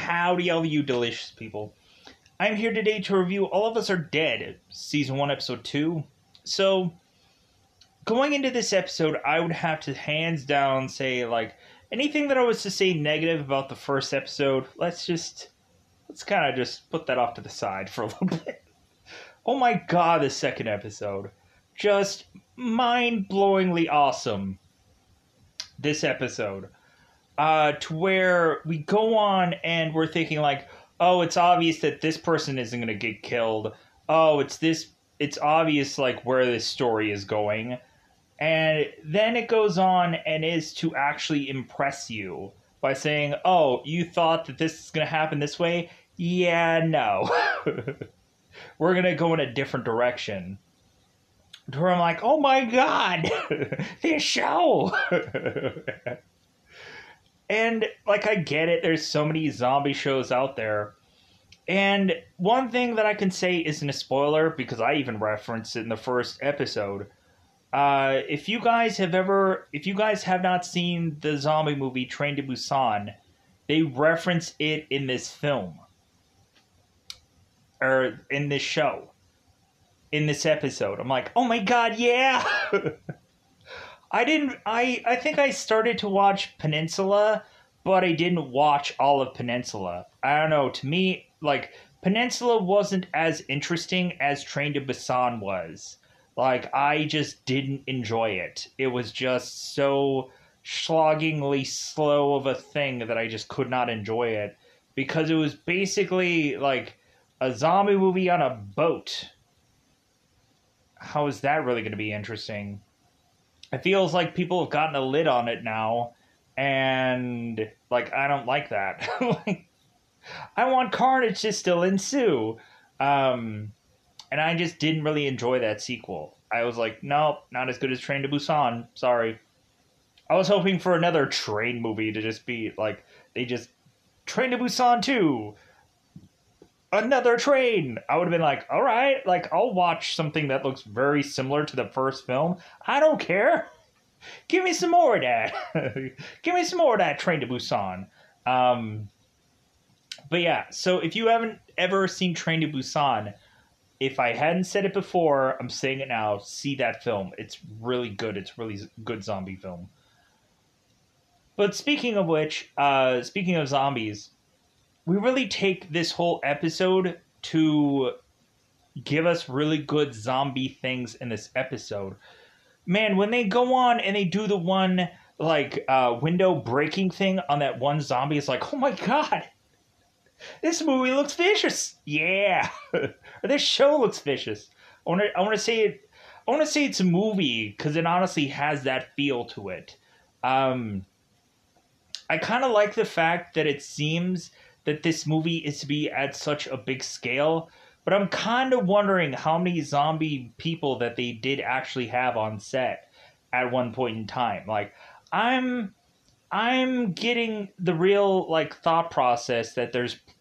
Howdy, all of you delicious people. I'm here today to review All of Us Are Dead, Season 1, Episode 2. So, going into this episode, I would have to hands down say, anything that I was to say negative about the first episode, let's kind of just put that off to the side for a little bit. Oh my god, the second episode. Just mind-blowingly awesome. This episode. To where we go on and we're thinking oh, it's obvious that this person isn't going to get killed. Oh, it's obvious where this story is going. And then it goes on and is to actually impress you by saying, oh, you thought that this is going to happen this way? Yeah, no. We're going to go in a different direction. To where I'm like, oh my god, this show. And, I get it, there's so many zombie shows out there. And one thing that I can say isn't a spoiler, because I even referenced it in the first episode. If you guys have not seen the zombie movie Train to Busan, they reference it in this film. Or in this show. In this episode. I'm like, oh my god, yeah! I think I started to watch Peninsula, but I didn't watch all of Peninsula. I don't know, to me, Peninsula wasn't as interesting as Train to Busan was. I just didn't enjoy it. It was just so sloggingly slow of a thing that I just could not enjoy it. Because it was basically, a zombie movie on a boat. How is that really going to be interesting? It feels like people have gotten a lid on it now, and, I don't like that. I want carnage to still ensue. And I just didn't really enjoy that sequel. I was like, nope, not as good as Train to Busan. Sorry. I was hoping for another train movie to just be, Train to Busan 2. Another train. I would have been like, all right, I'll watch something that looks very similar to the first film. I don't care. Give me some more of that. Give me some more of that Train to Busan. But yeah, so if you haven't ever seen Train to Busan, if I hadn't said it before, I'm saying it now, see that film. It's really good. It's really good zombie film. But speaking of which, speaking of zombies, we really take this whole episode to give us really good zombie things in this episode. Man, when they go on and they do the one, window breaking thing on that one zombie, it's like, oh my god, this movie looks vicious. Yeah. Or this show looks vicious. I want to say it's a movie, because it honestly has that feel to it. I kind of like the fact that it seems that this movie is to be at such a big scale, but I'm kind of wondering how many zombie people that they did actually have on set at one point in time. I'm getting the real, thought process that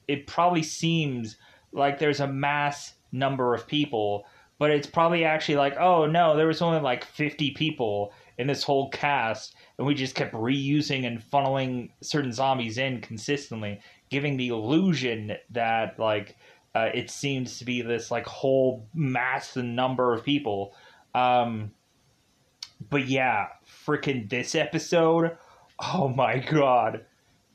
it probably seems like there's a mass number of people, but it's probably actually oh no, there was only 50 people in this whole cast, and we just kept reusing and funneling certain zombies in consistently, giving the illusion that, it seems to be this, whole mass and number of people. But yeah, freaking this episode, oh my god.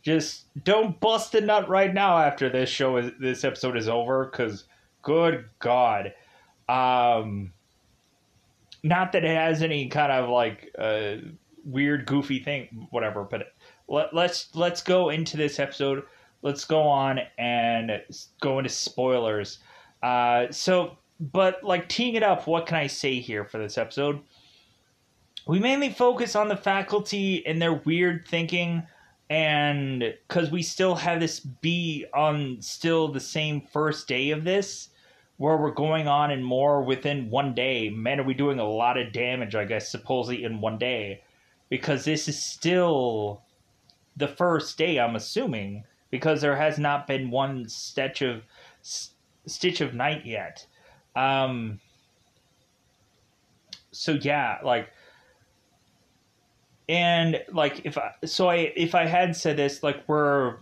Just don't bust a nut right now after this episode is over, because good god. Not that it has any kind of, weird, goofy thing, whatever, but let's go into this episode. Let's go on and go into spoilers. But teeing it up, what can I say here for this episode? We mainly focus on the faculty and their weird thinking, and because we still have this be on still the same first day of this, where we're going on and more within one day. Man, are we doing a lot of damage, I guess, supposedly in one day. Because this is still the first day, I'm assuming. Because there has not been one stitch of night yet. So yeah, and if I had said this, we're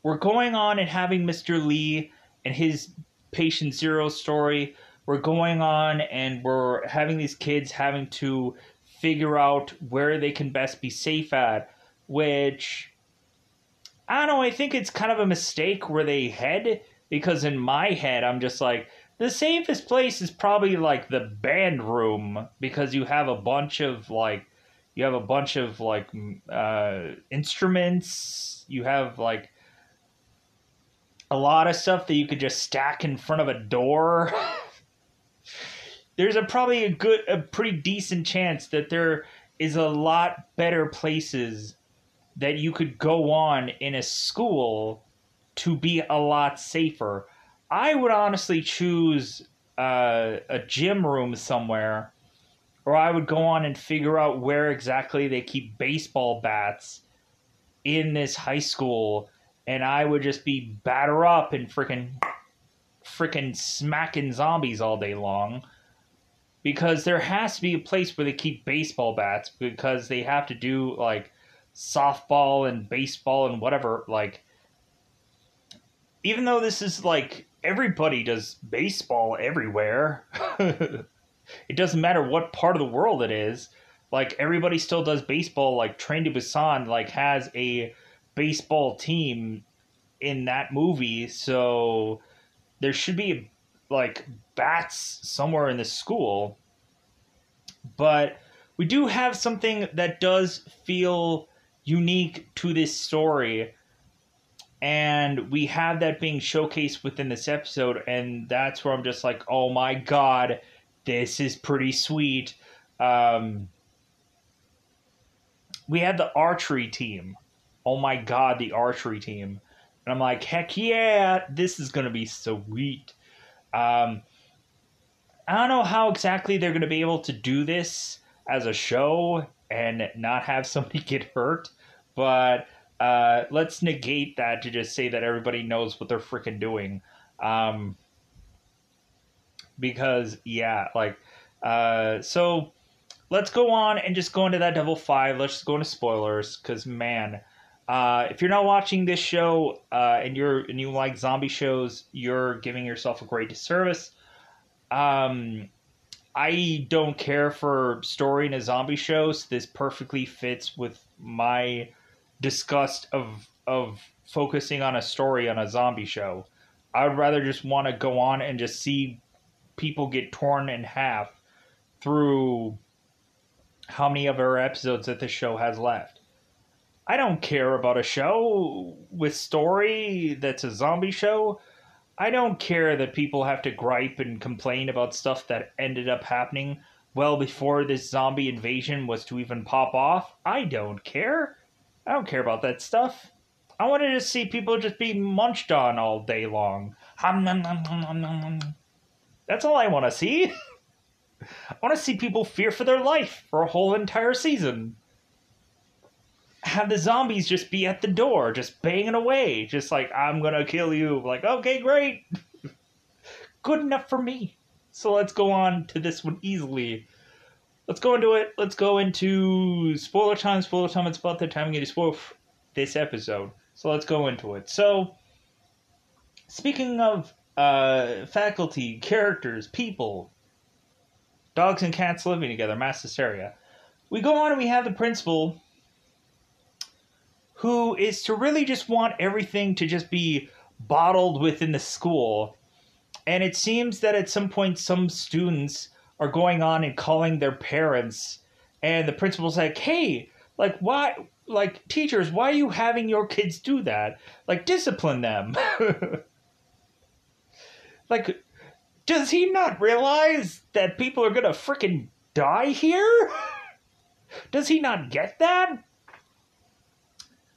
we're going on and having Mr. Lee and his patient zero story. We're going on and we're having these kids having to figure out where they can best be safe at, which I don't know, I think it's kind of a mistake where they head, because in my head I'm just like, the safest place is probably like the band room, because you have a bunch of instruments, you have like a lot of stuff that you could just stack in front of a door. There's probably a pretty decent chance that there is a lot better places that you could go on in a school to be a lot safer. I would honestly choose a gym room somewhere, or I would go on and figure out where exactly they keep baseball bats in this high school, and I would just be batter up and freaking smacking zombies all day long. Because there has to be a place where they keep baseball bats, because they have to do like softball and baseball and whatever. Like, even though this is like everybody does baseball everywhere, it doesn't matter what part of the world it is. Like, everybody still does baseball. Like, Train to Busan like has a baseball team in that movie, so there should be like bats somewhere in the school. But we do have something that does feel unique to this story, and we have that being showcased within this episode, and that's where I'm just like, oh my god, this is pretty sweet. We had the archery team. Oh my god, the archery team. And I'm like, heck yeah, this is going to be sweet. I don't know how exactly they're going to be able to do this as a show and not have somebody get hurt, but let's negate that to just say that everybody knows what they're freaking doing. Because, yeah, like, so let's go on and just go into that Devil 5. Let's just go into spoilers, because, man, if you're not watching this show and you like zombie shows, you're giving yourself a great disservice. I don't care for story in a zombie show, so this perfectly fits with my disgust of focusing on a story on a zombie show. I would rather just want to go on and just see people get torn in half through how many of our episodes that this show has left. I don't care about a show with story that's a zombie show. I don't care that people have to gripe and complain about stuff that ended up happening well before this zombie invasion was to even pop off. I don't care. I don't care about that stuff. I wanted to see people just be munched on all day long. That's all I want to see. I want to see people fear for their life for a whole entire season. Have the zombies just be at the door, just banging away, just like, I'm gonna kill you. Like, okay, great. Good enough for me. So let's go on to this one easily. Let's go into it. Let's go into spoiler time. Spoiler time, it's about the time I'm going to spoil this episode. So let's go into it. So, speaking of faculty, characters, people, dogs and cats living together, mass hysteria, we go on and we have the principal, who is to really just want everything to just be bottled within the school. And it seems that at some point some students are going on and calling their parents, and the principal's like, hey, like, why, like, teachers, why are you having your kids do that? Like, discipline them. Like, does he not realize that people are gonna frickin' die here? Does he not get that?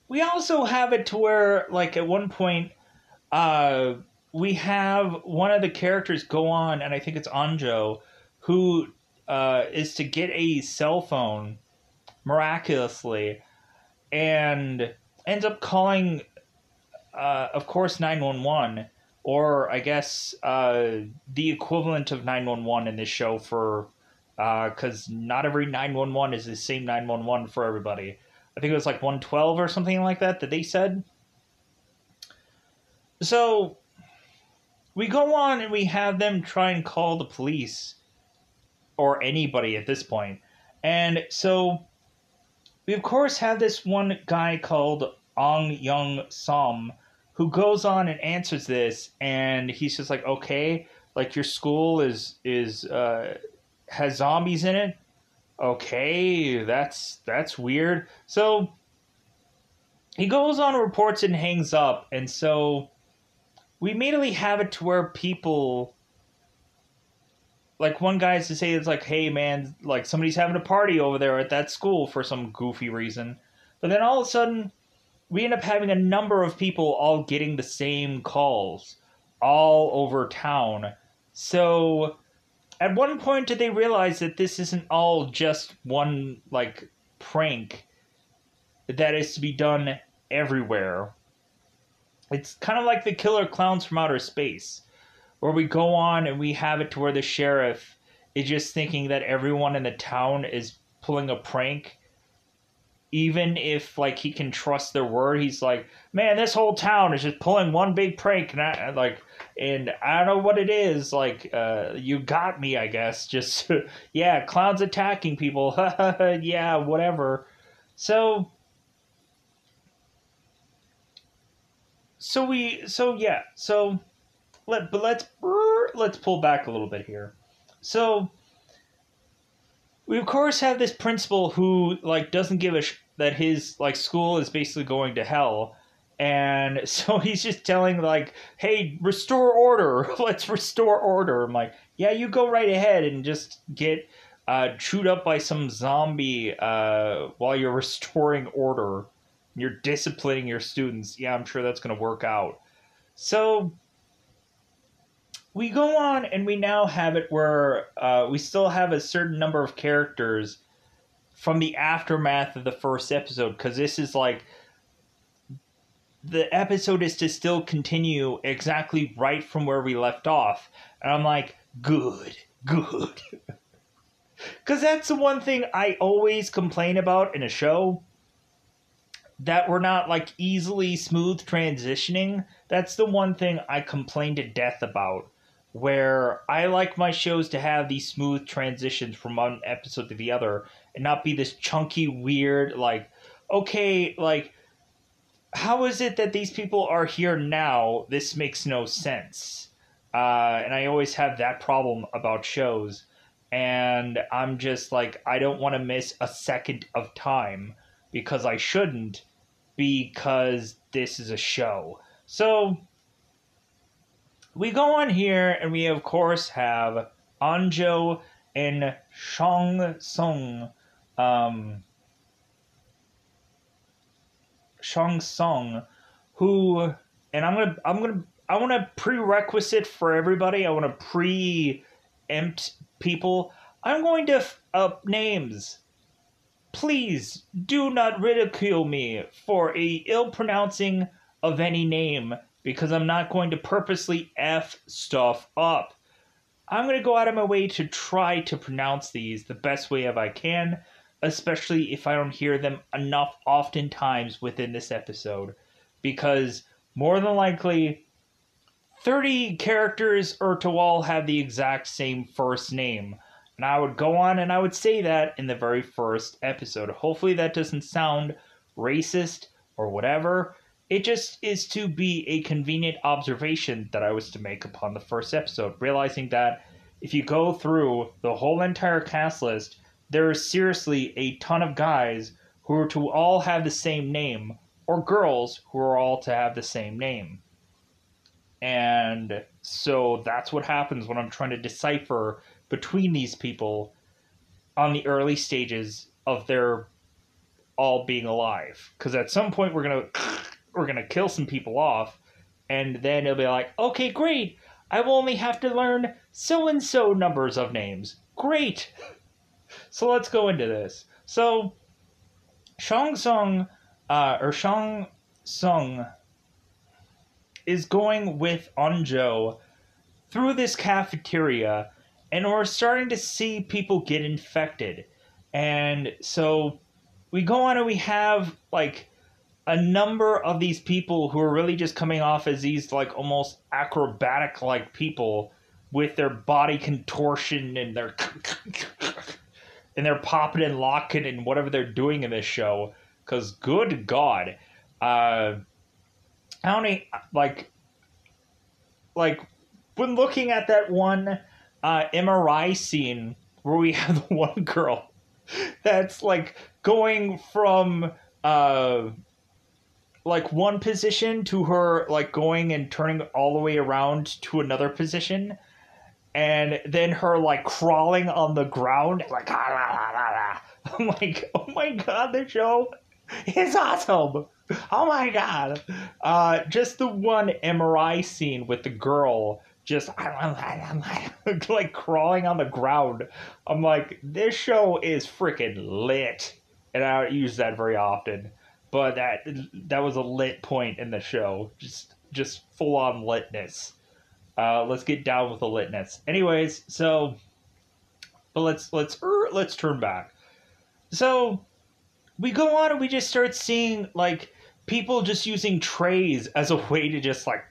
We also have it to where, like, at one point, we have one of the characters go on, and I think it's Anjo, who is to get a cell phone miraculously, and ends up calling, of course, 911, or I guess the equivalent of 911 in this show for, because not every 911 is the same 911 for everybody. I think it was like 112 or something like that they said. So we go on and we have them try and call the police or anybody at this point. And so we of course have this one guy called Ong Young Som who goes on and answers this, and he's just like, okay, like your school is has zombies in it. Okay, that's weird. So he goes on, reports, and hangs up, and so we immediately have it to where people, like one guy is to say, it's like, hey man, like somebody's having a party over there at that school for some goofy reason. But then all of a sudden, we end up having a number of people all getting the same calls all over town. So at one point did they realize that this isn't all just one like prank that is to be done everywhere. It's kind of like the killer clowns from outer space, where we go on and we have it to where the sheriff is just thinking that everyone in the town is pulling a prank, even if like he can trust their word. He's like, man, this whole town is just pulling one big prank, and I don't know what it is. Like, you got me, I guess. Just yeah, clowns attacking people. Yeah, whatever. So let's pull back a little bit here. So we of course have this principal who like doesn't give that his like school is basically going to hell, and so he's just telling like, hey, restore order. Let's restore order. I'm like, yeah, you go right ahead and just get chewed up by some zombie while you're restoring order. You're disciplining your students. Yeah, I'm sure that's going to work out. So we go on and we now have it where we still have a certain number of characters from the aftermath of the first episode, because this is like, the episode is to still continue exactly right from where we left off. And I'm like, good. Because that's the one thing I always complain about in a show, that we're not like easily smooth transitioning. That's the one thing I complain to death about, where I like my shows to have these smooth transitions from one episode to the other and not be this chunky, weird, like, okay, like, how is it that these people are here now? This makes no sense. And I always have that problem about shows. And I'm just like, I don't want to miss a second of time, because I shouldn't, because this is a show. So we go on here and we of course have Anjo and Shang Song, who, and I want to prerequisite for everybody. I want to preempt people. I'm going to names. Please do not ridicule me for a ill pronouncing of any name, because I'm not going to purposely F stuff up. I'm going to go out of my way to try to pronounce these the best way I can, especially if I don't hear them enough oftentimes within this episode, because more than likely 30 characters are to all have the exact same first name. And I would go on and I would say that in the very first episode. Hopefully that doesn't sound racist or whatever. It just is to be a convenient observation that I was to make upon the first episode, realizing that if you go through the whole entire cast list, there is seriously a ton of guys who are to all have the same name, or girls who are all to have the same name. And so that's what happens when I'm trying to decipher between these people on the early stages of their all being alive. Because at some point we're gonna kill some people off, and then it'll be like, okay, great, I will only have to learn so-and-so numbers of names. Great! So let's go into this. So, Shang Tsung is going with Anjo through this cafeteria, and we're starting to see people get infected. And so we go on and we have, like, a number of these people who are really just coming off as these like almost acrobatic like people with their body contortion and their and they're popping and locking and whatever they're doing in this show. Because good God, how many like when looking at that one MRI scene where we have the one girl that's like going from like one position to her like going and turning all the way around to another position, and then her like crawling on the ground like I'm like, oh my God, the show is awesome. Oh my God. Just the one MRI scene with the girl just like crawling on the ground. I'm like, this show is freaking lit. And I don't use that very often. But that was a lit point in the show. Just full on litness. Let's get down with the litness. Anyways, so but let's turn back. So we go on and we just start seeing like people just using trays as a way to just like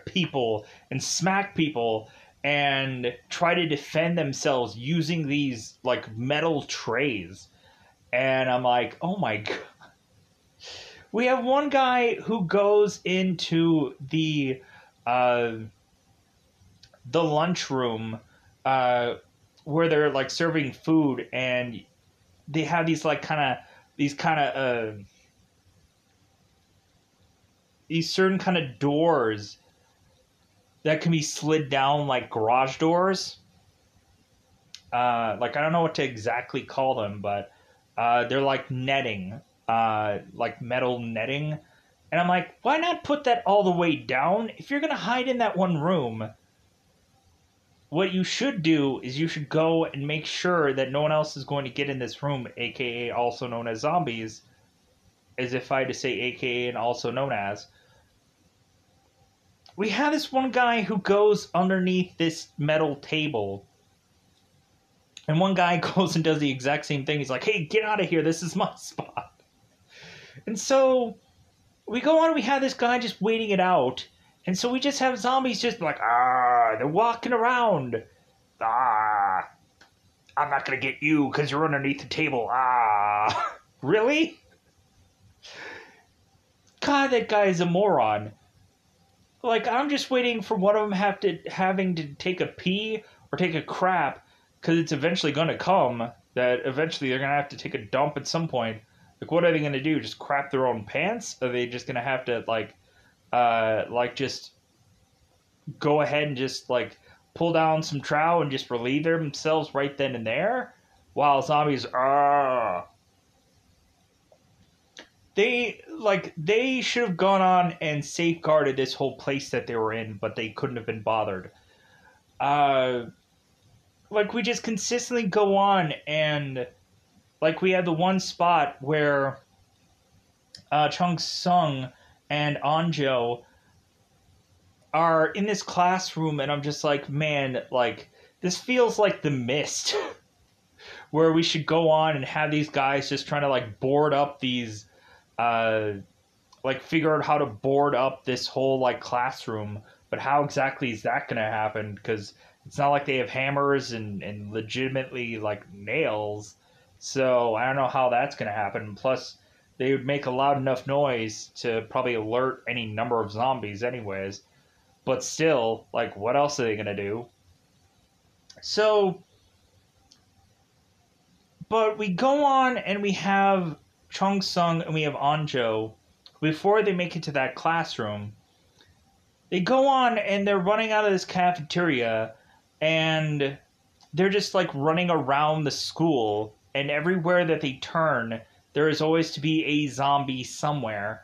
people and smack people and try to defend themselves using these like metal trays. And I'm like, oh my God. We have one guy who goes into uh, the lunchroom where they're like serving food, and they have these like these certain kind of doors that can be slid down like garage doors. Like I don't know what to exactly call them, but they're like netting, like metal netting. And I'm like, why not put that all the way down? If you're gonna hide in that one room, what you should do is you should go and make sure that no one else is going to get in this room, aka also known as zombies, as if I had to say aka and also known as. We have this one guy who goes underneath this metal table, and one guy goes and does the exact same thing. He's like, hey, get out of here, this is my spot. And so we go on and we have this guy just waiting it out. And so we just have zombies just like, they're walking around. I'm not going to get you because you're underneath the table. Really? God, that guy is a moron. Like, I'm just waiting for one of them having to take a pee or take a crap, because it's eventually going to come, that eventually they're going to have to take a dump at some point. Like, what are they going to do? Just crap their own pants? Are they just going to have to, just go ahead and just, like, pull down some trow and just relieve themselves right then and there? While zombies, They should have gone on and safeguarded this whole place that they were in, but they couldn't have been bothered. We just consistently go on, and like we had the one spot where Chung Sung and Anjo are in this classroom, and I'm just like, man, like this feels like The Mist, where we should go on and have these guys just trying to like board up these. Figure out how to board up this whole like classroom, but how exactly is that going to happen? Because it's not like they have hammers and legitimately like nails, so I don't know how that's going to happen. Plus, they would make a loud enough noise to probably alert any number of zombies, anyways. But still, like, what else are they going to do? So, but we go on and we have Chung Sung and we have Anjo. Before they make it to that classroom, they go on and they're running out of this cafeteria, and they're just like running around the school, and everywhere that they turn, there is always to be a zombie somewhere.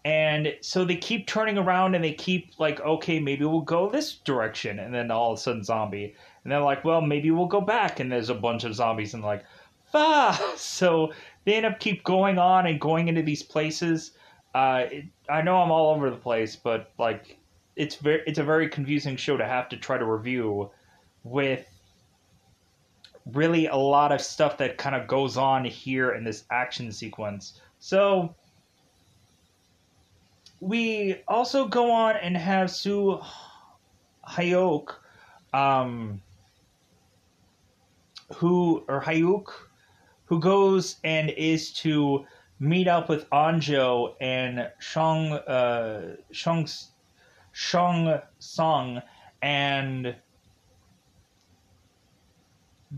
And so they keep turning around and they keep like, okay, maybe we'll go this direction, and then all of a sudden zombie. And they're like, well, maybe we'll go back, and there's a bunch of zombies, and like, so they end up keep going on and going into these places. I know I'm all over the place, but like it's a very confusing show to have to try to review, with really a lot of stuff that kind of goes on here in this action sequence. So we also go on and have Soo Hyok, um, Hyuk, who goes and is to meet up with Anjo and Shong Song, and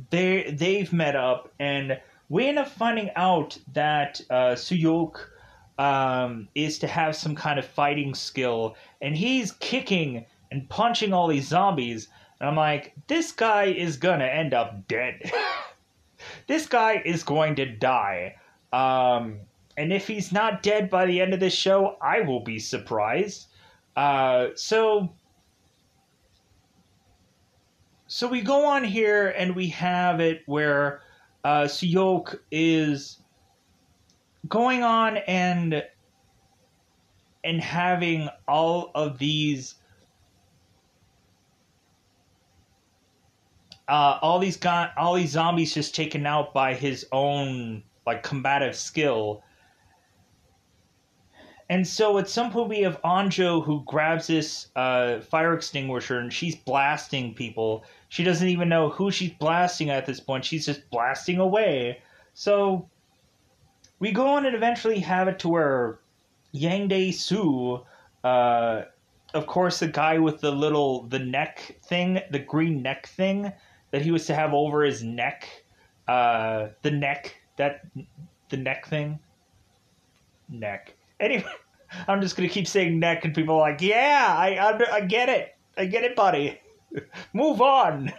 they've met up, and we end up finding out that Suyok is to have some kind of fighting skill, and he's kicking and punching all these zombies. And I'm like, this guy is gonna end up dead. This guy is going to die. And if he's not dead by the end of this show, I will be surprised. So we go on here and we have it where Suyok is going on and having all these zombies just taken out by his own like combative skill. And so at some point we have Anjo who grabs this fire extinguisher and she's blasting people. She doesn't even know who she's blasting at this point. She's just blasting away. So we go on and eventually have it to where Yang Soo, of course the guy with the neck thing, the green neck thing that he was to have over his neck, the neck thing. Neck. Anyway, I'm just gonna keep saying neck, and people are like, "Yeah, I get it. I get it, buddy. Move on."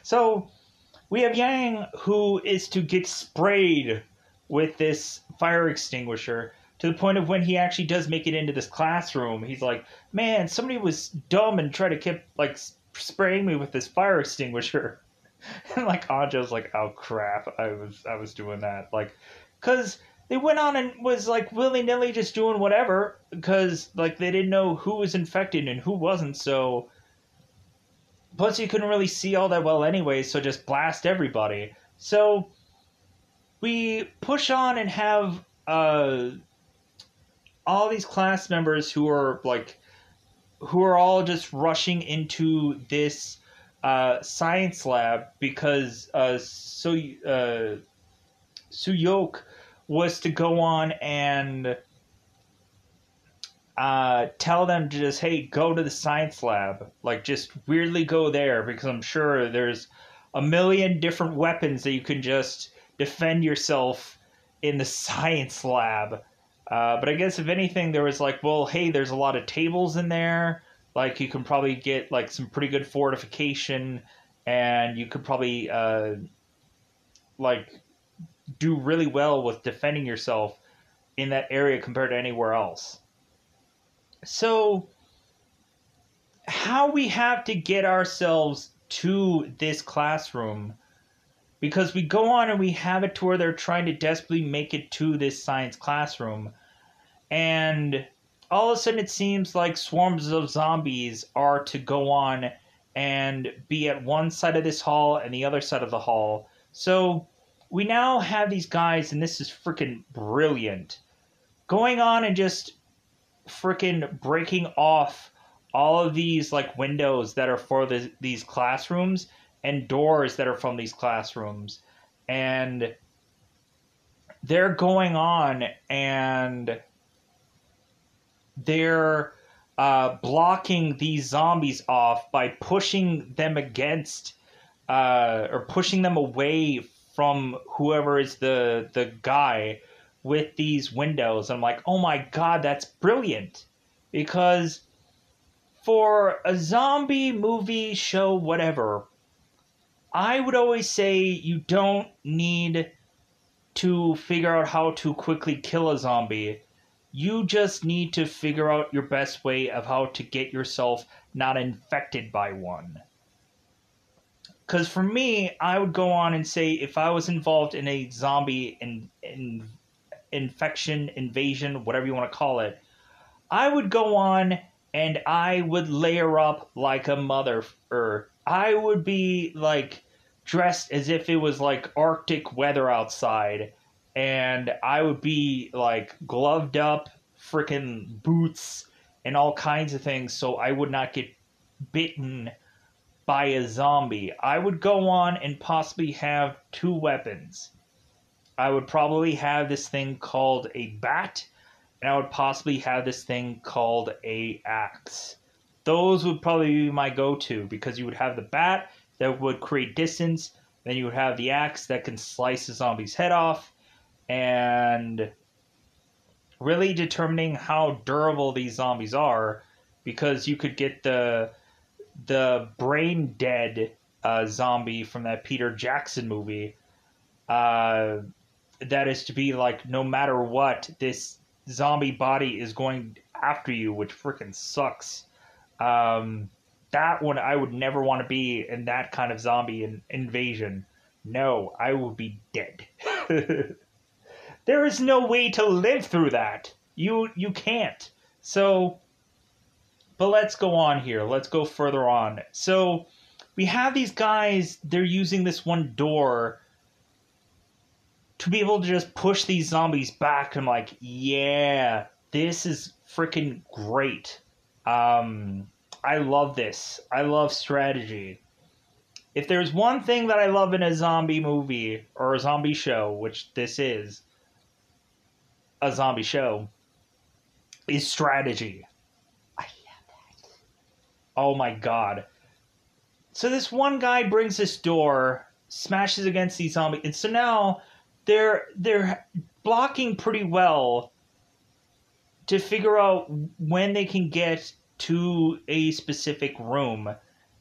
So we have Yang, who is to get sprayed with this fire extinguisher to the point of when he actually does make it into this classroom, he's like, "Man, somebody was dumb and tried to keep like spraying me with this fire extinguisher." And like Anjo's like, "Oh crap, I was doing that," like, because they went on and was like willy-nilly just doing whatever because like they didn't know who was infected and who wasn't. So plus you couldn't really see all that well anyway, so just blast everybody. So we push on and have all these class members who are all just rushing into this science lab because Suyok was to go on and tell them to just, hey, go to the science lab. Like, just weirdly go there because I'm sure there's a million different weapons that you can just defend yourself in the science lab. But I guess if anything, there was like, well, hey, there's a lot of tables in there. Like, you can probably get like some pretty good fortification, and you could probably like do really well with defending yourself in that area compared to anywhere else. So how we have to get ourselves to this classroom, because we go on and we have it to where they're trying to desperately make it to this science classroom, and all of a sudden it seems like swarms of zombies are to go on and be at one side of this hall and the other side of the hall. So we now have these guys, and this is freaking brilliant, going on and just freaking breaking off all of these like windows that are for these classrooms and doors that are from these classrooms, and they're going on and they're blocking these zombies off by pushing them against or pushing them away from whoever is the guy with these windows. I'm like, oh my god, that's brilliant. Because for a zombie movie, show, whatever, I would always say you don't need to figure out how to quickly kill a zombie. You just need to figure out your best way of how to get yourself not infected by one. Because for me, I would go on and say if I was involved in a zombie infection, invasion, whatever you want to call it, I would go on and I would layer up like a mother. I would be like dressed as if it was like Arctic weather outside, and I would be like gloved up, freaking boots and all kinds of things so I would not get bitten by a zombie. I would go on and possibly have two weapons. I would probably have this thing called a bat, and I would possibly have this thing called a axe. Those would probably be my go-to, because you would have the bat that would create distance, then you would have the axe that can slice the zombie's head off, and really determining how durable these zombies are, because you could get the brain dead zombie from that Peter Jackson movie. That is to be like, no matter what, this zombie body is going after you, which freaking sucks. That one, I would never want to be in that kind of zombie invasion. No, I would be dead. There is no way to live through that. You can't. So, but let's go on here. Let's go further on. So, we have these guys, they're using this one door to be able to just push these zombies back. I'm like, yeah, this is freaking great. I love this. I love strategy. If there's one thing that I love in a zombie movie or a zombie show, which this is a zombie show, is strategy. I love that. Oh my god. So this one guy brings this door, smashes against these zombies, and so now they're blocking pretty well to figure out when they can get to a specific room.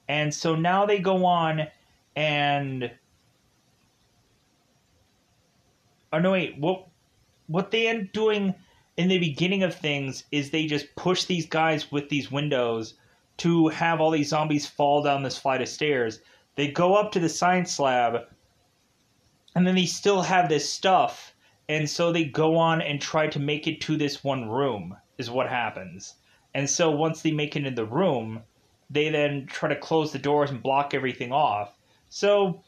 And so now they go on and... Oh, no, wait. What they end up doing in the beginning of things is they just push these guys with these windows to have all these zombies fall down this flight of stairs. They go up to the science lab, and then they still have this stuff. And so they go on and try to make it to this one room, is what happens. And so once they make it in the room, they then try to close the doors and block everything off. So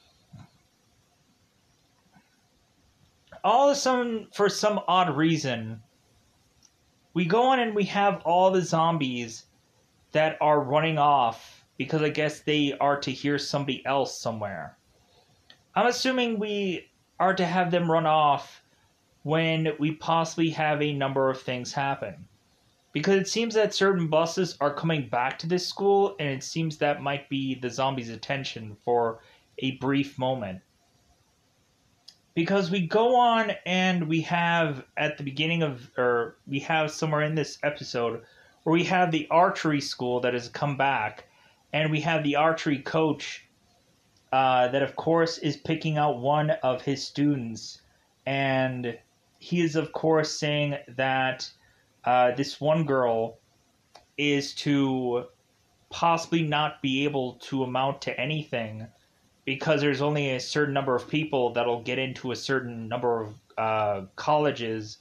all of a sudden, for some odd reason, we go on and we have all the zombies that are running off because I guess they are to hear somebody else somewhere. I'm assuming we are to have them run off when we possibly have a number of things happen. Because it seems that certain buses are coming back to this school, and it seems that might be the zombies' attention for a brief moment. Because we go on and we have at the beginning of, or we have somewhere in this episode, where we have the archery school that has come back, and we have the archery coach that, of course, is picking out one of his students, and he is, of course, saying that this one girl is to possibly not be able to amount to anything because there's only a certain number of people that'll get into a certain number of colleges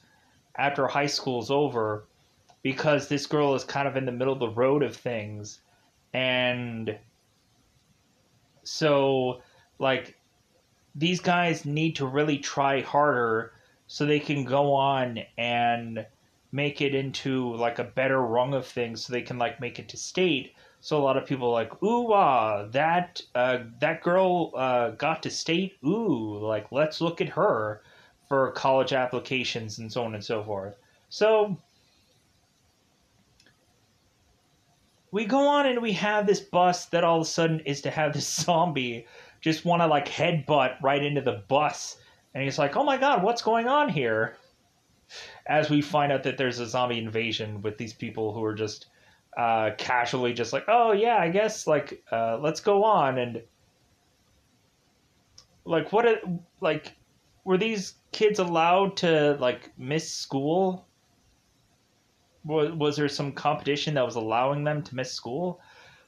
after high school's over, because this girl is kind of in the middle of the road of things. And so, like, these guys need to really try harder so they can go on and make it into like a better rung of things, so they can like make it to state. So a lot of people are like, ooh, that girl got to state. Ooh, like, let's look at her for college applications and so on and so forth. So we go on and we have this bus that all of a sudden is to have this zombie just want to like headbutt right into the bus. And he's like, oh my god, what's going on here? As we find out that there's a zombie invasion with these people who are just casually just like, oh yeah, I guess, like, let's go on. And like, were these kids allowed to like miss school? Was there some competition that was allowing them to miss school?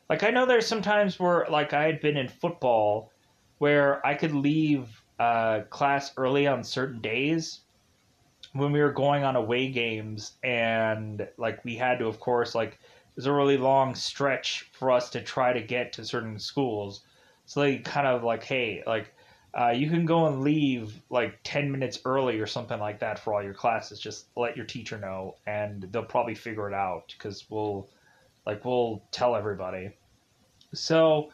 Like, I know there's some times where, like, I had been in football where I could leave class early on certain days when we were going on away games, and like we had to, of course, like, it was a really long stretch for us to try to get to certain schools. So they kind of like, hey, like, You can go and leave like 10 minutes early or something like that for all your classes. Just let your teacher know, and they'll probably figure it out because we'll tell everybody. So,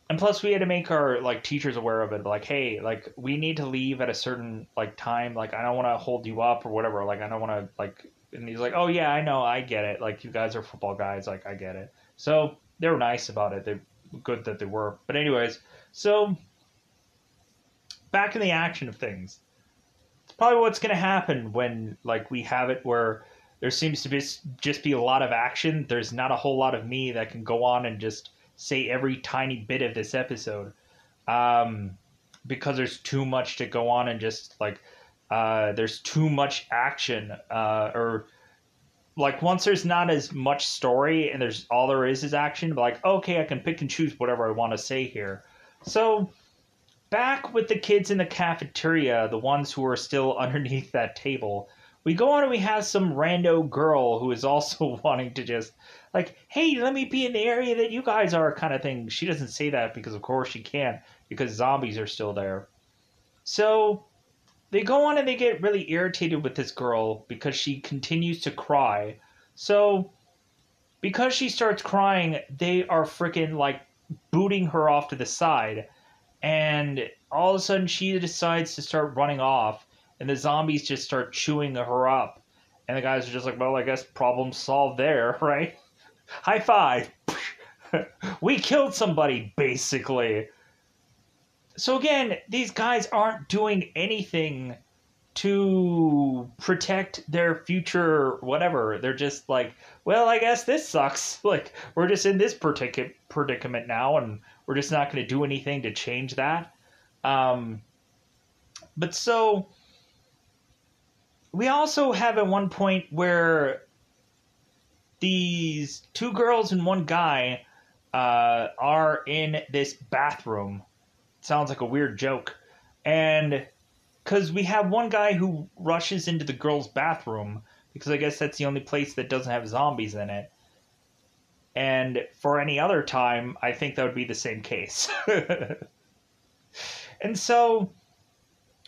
and plus we had to make our like teachers aware of it. Like, hey, like we need to leave at a certain like time. Like I don't want to hold you up or whatever. Like I don't want to like. And he's like, oh yeah, I know, I get it. Like you guys are football guys. Like I get it. So they were nice about it. They're good that they were. But anyways, so back in the action of things. It's probably what's going to happen when like we have it where there seems to be just be a lot of action. There's not a whole lot of me that can go on and just say every tiny bit of this episode, because there's too much to go on and just like there's too much action, or like once there's not as much story and there's all there is action. But like okay, I can pick and choose whatever I want to say here. So back with the kids in the cafeteria, the ones who are still underneath that table, we go on and we have some rando girl who is also wanting to just, like, hey, let me be in the area that you guys are kind of thing. She doesn't say that because, of course, she can't because zombies are still there. So they go on and they get really irritated with this girl because she continues to cry. So because she starts crying, they are freaking, like, booting her off to the side. And all of a sudden, she decides to start running off, and the zombies just start chewing her up. And the guys are just like, well, I guess problem solved there, right? High five. We killed somebody, basically. So again, these guys aren't doing anything to protect their future whatever. They're just like, well, I guess this sucks. Like, we're just in this predicament now, and we're just not going to do anything to change that. But so we also have at one point where these two girls and one guy are in this bathroom. Sounds like a weird joke. And because we have one guy who rushes into the girls' bathroom, because I guess that's the only place that doesn't have zombies in it. And for any other time, I think that would be the same case. And so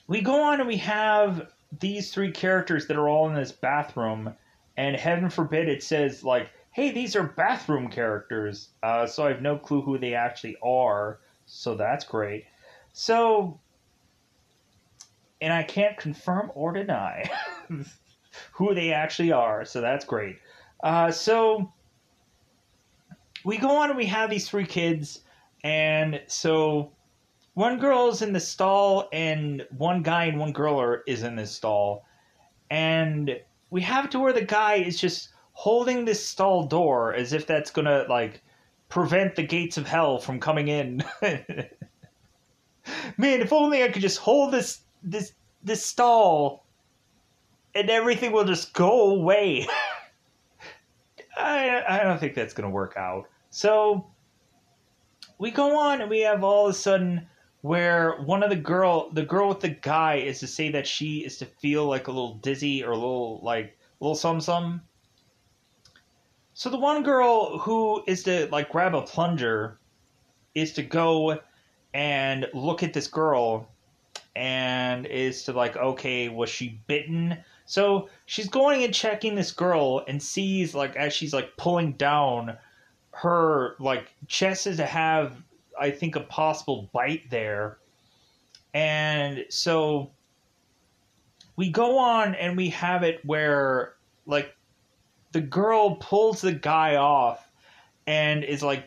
we go on and we have these three characters that are all in this bathroom. And heaven forbid it says, like, hey, these are bathroom characters. So I have no clue who they actually are. So that's great. So, and I can't confirm or deny who they actually are. So that's great. So we go on and we have these three kids. And so one girl's in the stall and one guy and one girl is in this stall. And we have to where the guy is just holding this stall door as if that's going to, like, prevent the gates of hell from coming in. Man, if only I could just hold this stall and everything will just go away. I don't think that's going to work out. So we go on and we have all of a sudden where one of the girl with the guy is to say that she is to feel like a little dizzy or a little something. So the one girl who is to like grab a plunger is to go and look at this girl and is to like, okay, was she bitten? So she's going and checking this girl and sees like as she's like pulling down her like chest is to have, I think, a possible bite there. And so we go on and we have it where like the girl pulls the guy off and is like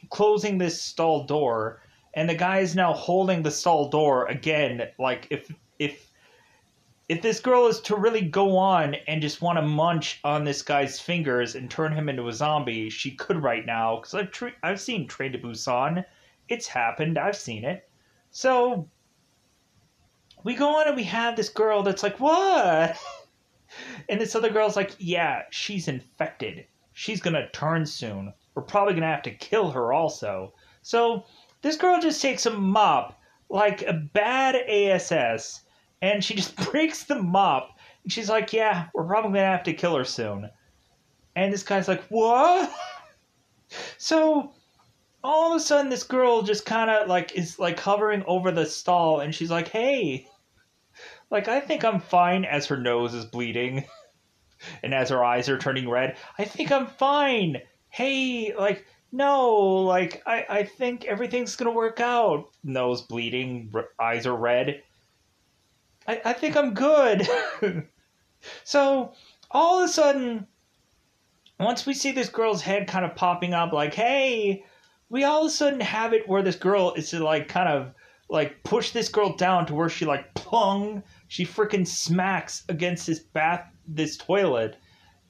closing this stall door, and the guy is now holding the stall door again. Like if this girl is to really go on and just want to munch on this guy's fingers and turn him into a zombie, she could right now, because I've seen Train to Busan. It's happened. I've seen it. So we go on and we have this girl that's like, what? And this other girl's like, yeah, she's infected. She's going to turn soon. We're probably going to have to kill her also. So this girl just takes a mop, like a bad ASS, and she just breaks the mop. And she's like, yeah, we're probably going to have to kill her soon. And this guy's like, what? So all of a sudden this girl just kind of like is like hovering over the stall, and she's like, "Hey, like I think I'm fine," as her nose is bleeding and as her eyes are turning red. "I think I'm fine. Hey, like no, like I think everything's gonna work out." Nose bleeding, eyes are red. I think I'm good. So all of a sudden, once we see this girl's head kind of popping up, like, "Hey," we all of a sudden have it where this girl is to like kind of like push this girl down to where she like plung, she freaking smacks against this toilet,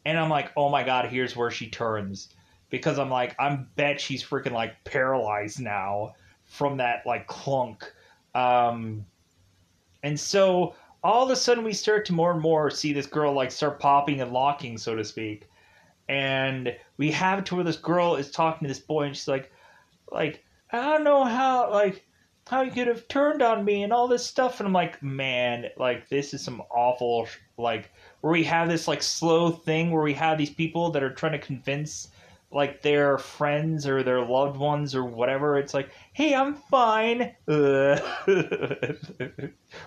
and I'm like, oh my god, here's where she turns, because I'm like, I'm bet she's freaking like paralyzed now from that like clunk, and so all of a sudden we start to more and more see this girl like start popping and locking, so to speak. And we have it to where this girl is talking to this boy, and she's like I don't know how you could have turned on me and all this stuff. And I'm like, man, like this is some awful like where we have this like slow thing where we have these people that are trying to convince like their friends or their loved ones or whatever. It's like, hey, I'm fine.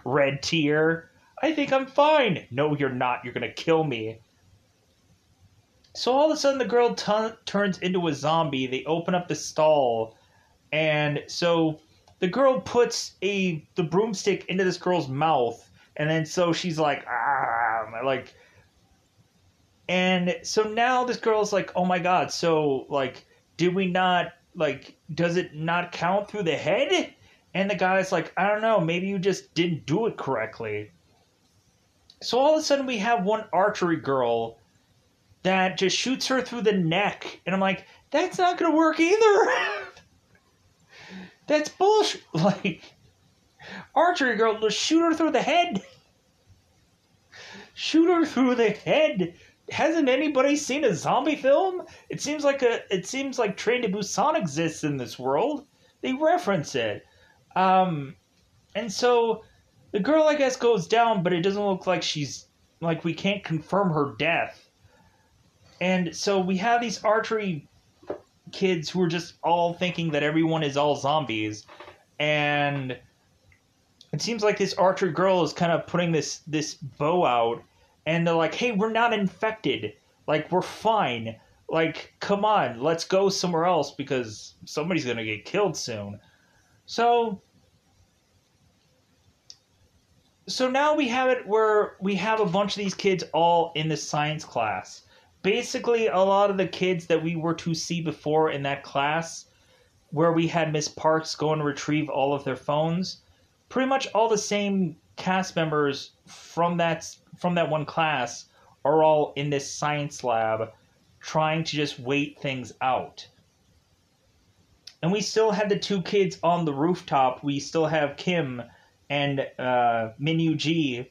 Red tear. I think I'm fine. No, you're not. You're gonna kill me. So all of a sudden, the girl turns into a zombie. They open up the stall, and so the girl puts the broomstick into this girl's mouth, and then so she's like, ah, like, and so now this girl's like, oh my god, so like, did we not like? Does it not count through the head? And the guy's like, I don't know, maybe you just didn't do it correctly. So all of a sudden, we have one archery girl that just shoots her through the neck. And I'm like, that's not going to work either. That's bullshit. Like, archery girl, just shoot her through the head. Shoot her through the head. Hasn't anybody seen a zombie film? It seems like Train to Busan exists in this world. They reference it. And so the girl, I guess, goes down, but it doesn't look like she's, like, we can't confirm her death. And so we have these archery kids who are just all thinking that everyone is all zombies. And it seems like this archery girl is kind of putting this bow out. And they're like, hey, we're not infected. Like, we're fine. Like, come on, let's go somewhere else because somebody's going to get killed soon. So now we have it where we have a bunch of these kids all in the science class. Basically, a lot of the kids that we were to see before in that class, where we had Miss Parks go and retrieve all of their phones, pretty much all the same cast members from that one class are all in this science lab trying to just wait things out. And we still have the two kids on the rooftop. We still have Kim and Min Ji,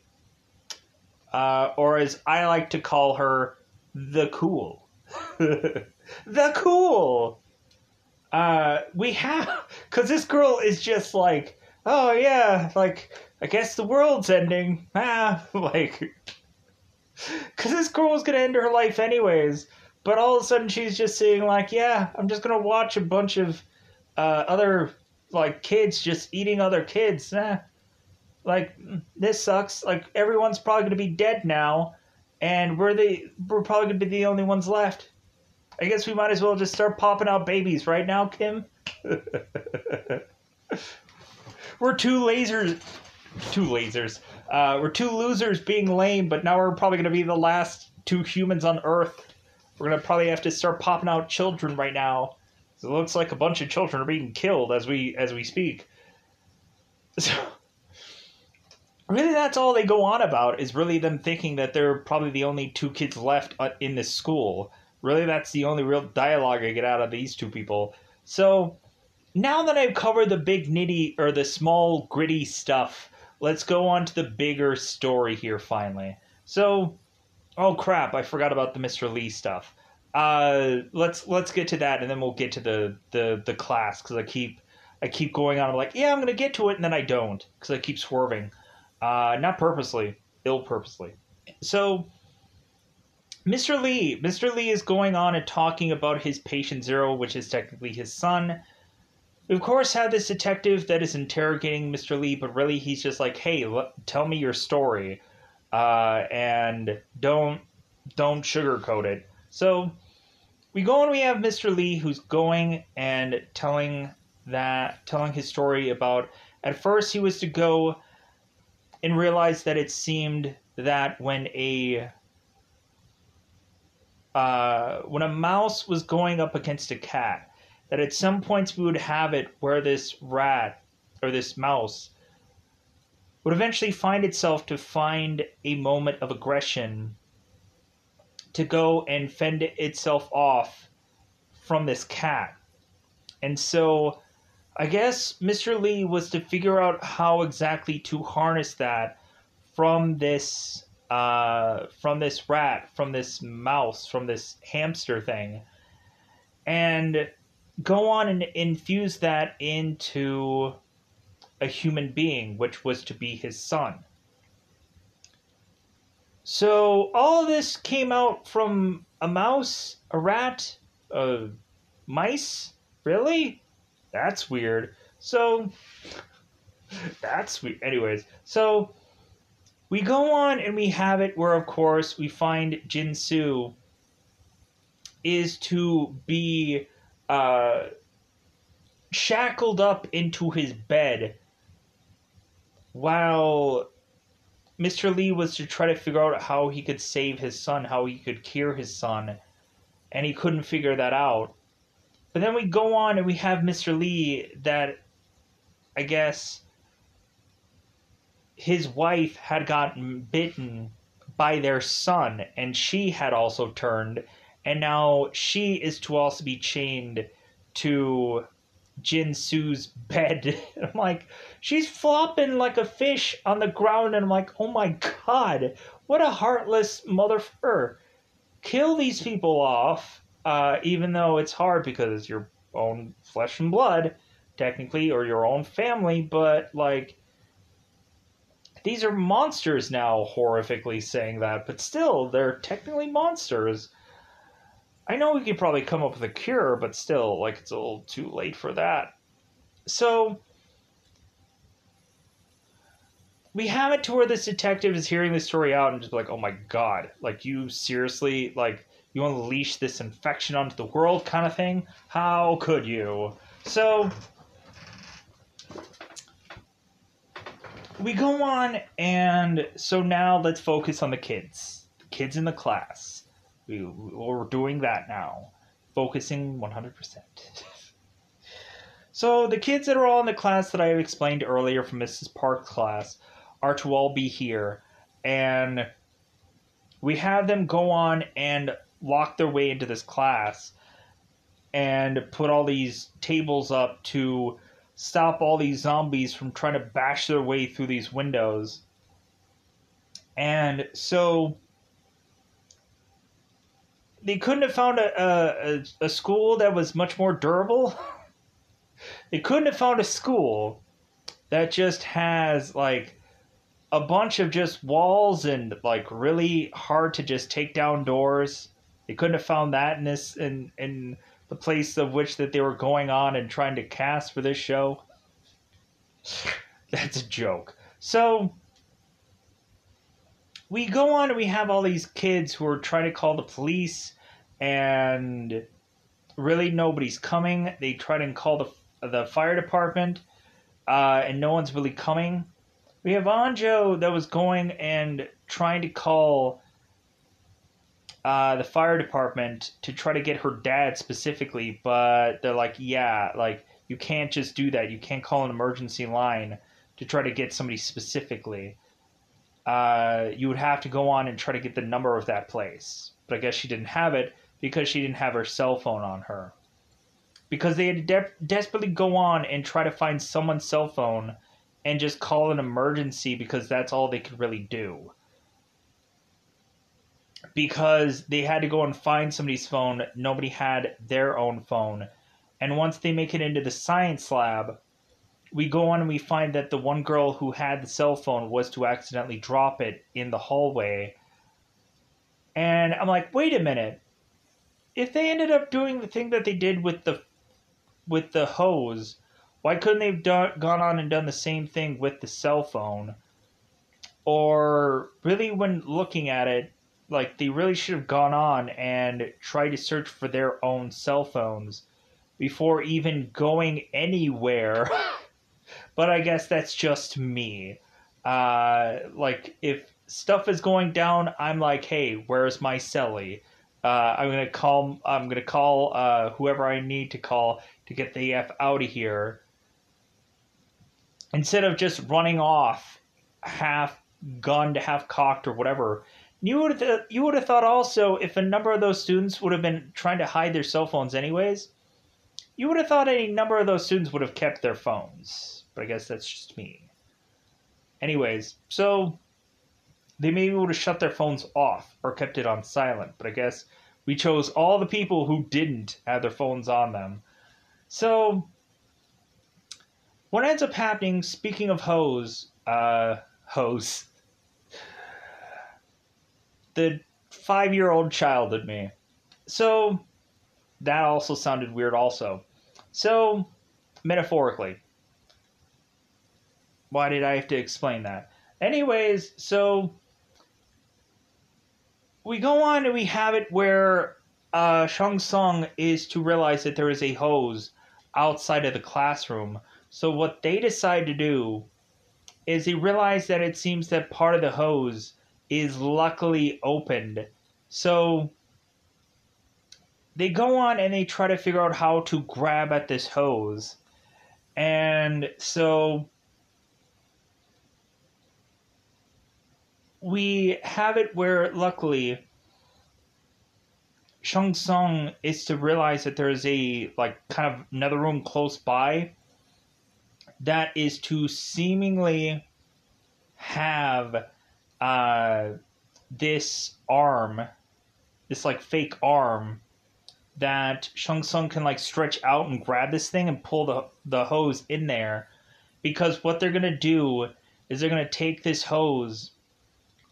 or as I like to call her, the cool. The cool. We have, because this girl is just like, oh yeah, like, I guess the world's ending. Like, because this girl was going to end her life anyways. But all of a sudden she's just saying like, yeah, I'm just going to watch a bunch of other, like, kids just eating other kids. Like, this sucks. Like, everyone's probably going to be dead now. And we're probably going to be the only ones left. I guess we might as well just start popping out babies right now, Kim. We're two losers being lame, but now we're probably going to be the last two humans on Earth. We're going to probably have to start popping out children right now. So it looks like a bunch of children are being killed as we speak. So really, that's all they go on about, is really them thinking that they're probably the only two kids left in this school. Really, that's the only real dialogue I get out of these two people. So, now that I've covered the big or the small gritty stuff, let's go on to the bigger story here finally. So, oh crap, I forgot about the Mr. Lee stuff. Let's get to that, and then we'll get to the class, because I keep going on. I'm like, yeah, I'm gonna get to it, and then I don't, because I keep swerving. Not purposely, ill-purposely. So, Mr. Lee is going on and talking about his patient zero, which is technically his son, We of course have this detective that is interrogating Mr. Lee, but really he's just like, "Hey, tell me your story, and don't sugarcoat it." So we go and we have Mr. Lee who's going and telling his story about, at first he was to go and realize that it seemed that when a mouse was going up against a cat, that at some points we would have it where this rat or this mouse would eventually find itself to find a moment of aggression to go and fend itself off from this cat. And so I guess Mr. Lee was to figure out how exactly to harness that from this rat, from this mouse, from this hamster thing, and go on and infuse that into a human being, which was to be his son. So all this came out from a mouse, a rat, mice? Really? That's weird. So that's weird. Anyways, so we go on and we have it where, of course, we find In-soo is to be shackled up into his bed while Mr. Lee was to try to figure out how he could save his son, how he could cure his son, and he couldn't figure that out. But then we go on and we have Mr. Lee that, I guess, his wife had gotten bitten by their son, and she had also turned, and now she is to also be chained to Jin-soo's bed. I'm like, she's flopping like a fish on the ground, and I'm like, oh my god, what a heartless motherfucker. Kill these people off, even though it's hard because it's your own flesh and blood, technically, or your own family, but, like, these are monsters now, horrifically saying that, but still, they're technically monsters. I know we could probably come up with a cure, but still, like, it's a little too late for that. So we have it to where this detective is hearing this story out and just like, oh my god, like, you seriously, like, you unleash this infection onto the world kind of thing? How could you? So we go on, and so now let's focus on the kids. The kids in the class. We're doing that now. Focusing 100%. So the kids that are all in the class that I explained earlier from Mrs. Park's class are to all be here. And we have them go on and lock their way into this class and put all these tables up to stop all these zombies from trying to bash their way through these windows. And so they couldn't have found a school that was much more durable. They couldn't have found a school that just has, like, a bunch of just walls and, like, really hard to just take down doors. They couldn't have found that in the place of which that they were going on and trying to cast for this show. That's a joke. So we go on and we have all these kids who are trying to call the police, and really nobody's coming. They try to call the fire department, and no one's really coming. We have Anjo that was going and trying to call the fire department to try to get her dad specifically, but they're like, yeah, like, you can't just do that. You can't call an emergency line to try to get somebody specifically. You would have to go on and try to get the number of that place. But I guess she didn't have it because she didn't have her cell phone on her. Because they had to desperately go on and try to find someone's cell phone and just call an emergency because that's all they could really do. Because they had to go and find somebody's phone, nobody had their own phone. And once they make it into the science lab, we go on and we find that the one girl who had the cell phone was to accidentally drop it in the hallway. And I'm like, wait a minute. If they ended up doing the thing that they did with the hose, Why couldn't they have gone on and done the same thing with the cell phone? Or really, when looking at it, like they really should have gone on and tried to search for their own cell phones before even going anywhere. But I guess that's just me. Like if stuff is going down, I'm like, hey, where's my celly? I'm gonna call whoever I need to call to get the f out of here, instead of just running off, half gunned, half cocked, or whatever. You would have thought also, if a number of those students would have been trying to hide their cell phones anyways, you would have thought any number of those students would have kept their phones. But I guess that's just me. Anyways, so they maybe would have shut their phones off or kept it on silent. But I guess we chose all the people who didn't have their phones on them. So what ends up happening, speaking of hose, the 5-year-old child in me. So that also sounded weird also. So, metaphorically. Why did I have to explain that? Anyways, so we go on and we have it where Shang Tsung is to realize that there is a hose outside of the classroom. So what they decide to do is they realize that it seems that part of the hose is luckily opened. So they go on and they try to figure out how to grab at this hose. And so we have it where luckily Shang Tsung is to realize that there is a like kind of another room close by that is to seemingly have this arm, this like fake arm that Shang Tsung can like stretch out and grab this thing and pull the hose in there, because what they're gonna do is they're gonna take this hose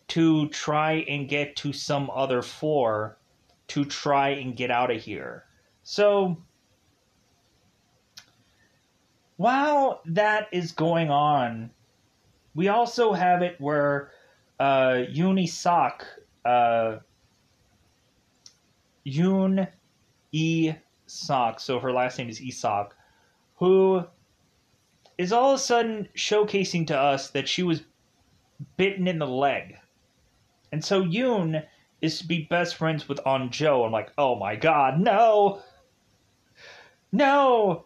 to try and get to some other floor to try and get out of here. So while that is going on, we also have it where Yoon E-sok, so her last name is Isak, who is all of a sudden showcasing to us that she was bitten in the leg. And so Yoon is to be best friends with Anjo. I'm like, oh my god, no! No!